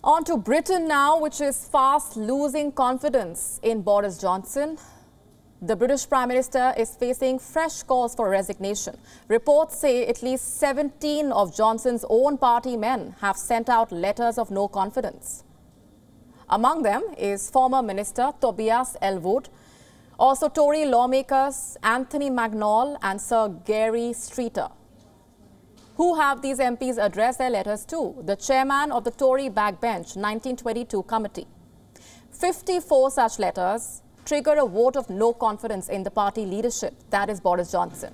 On to Britain now, which is fast losing confidence in Boris Johnson. The British Prime Minister is facing fresh calls for resignation. Reports say at least 17 of Johnson's own party men have sent out letters of no confidence. Among them is former Minister Tobias Ellwood, also Tory lawmakers Anthony Magnol and Sir Gary Streeter. Who have these MPs addressed their letters to? The chairman of the Tory backbench 1922 committee. 54 such letters trigger a vote of no confidence in the party leadership, that is Boris Johnson.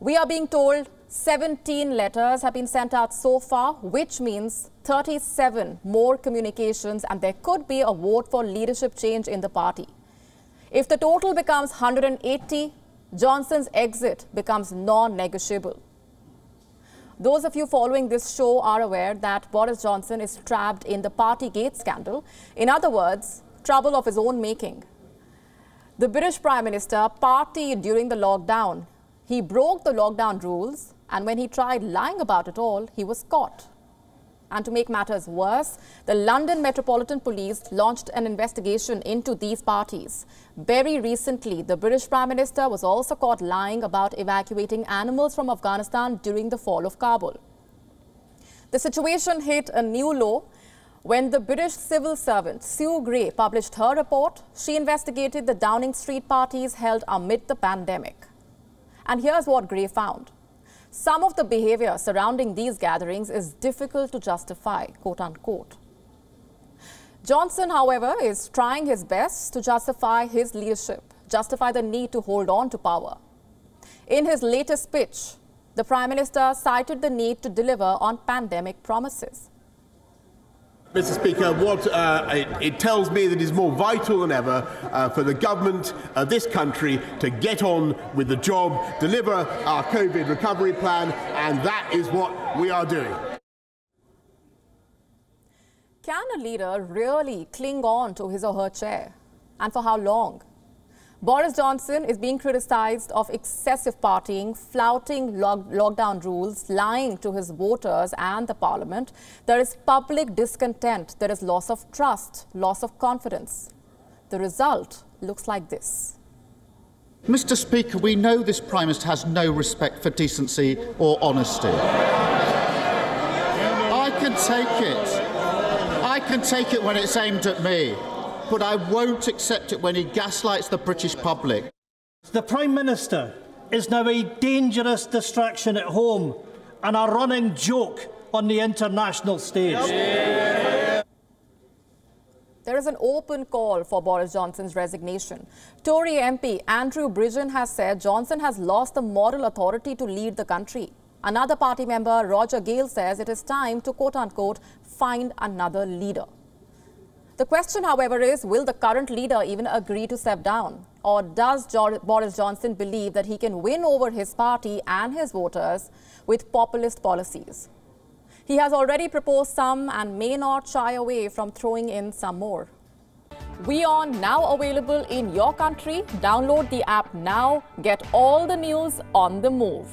We are being told 17 letters have been sent out so far, which means 37 more communications, and there could be a vote for leadership change in the party. If the total becomes 180, Johnson's exit becomes non-negotiable. Those of you following this show are aware that Boris Johnson is trapped in the Partygate scandal. In other words, trouble of his own making. The British Prime Minister partied during the lockdown. He broke the lockdown rules, and when he tried lying about it all, he was caught. And to make matters worse, the London Metropolitan Police launched an investigation into these parties. Very recently, the British Prime Minister was also caught lying about evacuating animals from Afghanistan during the fall of Kabul. The situation hit a new low when the British civil servant Sue Gray published her report. She investigated the Downing Street parties held amid the pandemic. And here's what Gray found. Some of the behavior surrounding these gatherings is difficult to justify, quote unquote. Johnson, however, is trying his best to justify his leadership, justify the need to hold on to power. In his latest speech, the Prime Minister cited the need to deliver on pandemic promises. Mr. Speaker, it tells me that it is more vital than ever for the government of this country to get on with the job, deliver our COVID recovery plan, and that is what we are doing. Can a leader really cling on to his or her chair? And for how long? Boris Johnson is being criticized of excessive partying, flouting lockdown rules, lying to his voters and the parliament. There is public discontent. There is loss of trust, loss of confidence. The result looks like this. Mr. Speaker, we know this Prime Minister has no respect for decency or honesty. I can take it. I can take it when it's aimed at me. But I won't accept it when he gaslights the British public. The Prime Minister is now a dangerous distraction at home and a running joke on the international stage. There is an open call for Boris Johnson's resignation. Tory MP Andrew Bridgen has said Johnson has lost the moral authority to lead the country. Another party member, Roger Gale, says it is time to, quote-unquote, find another leader. The question, however, is, will the current leader even agree to step down? Or does Boris Johnson believe that he can win over his party and his voters with populist policies? He has already proposed some and may not shy away from throwing in some more. WION now available in your country. Download the app now. Get all the news on the move.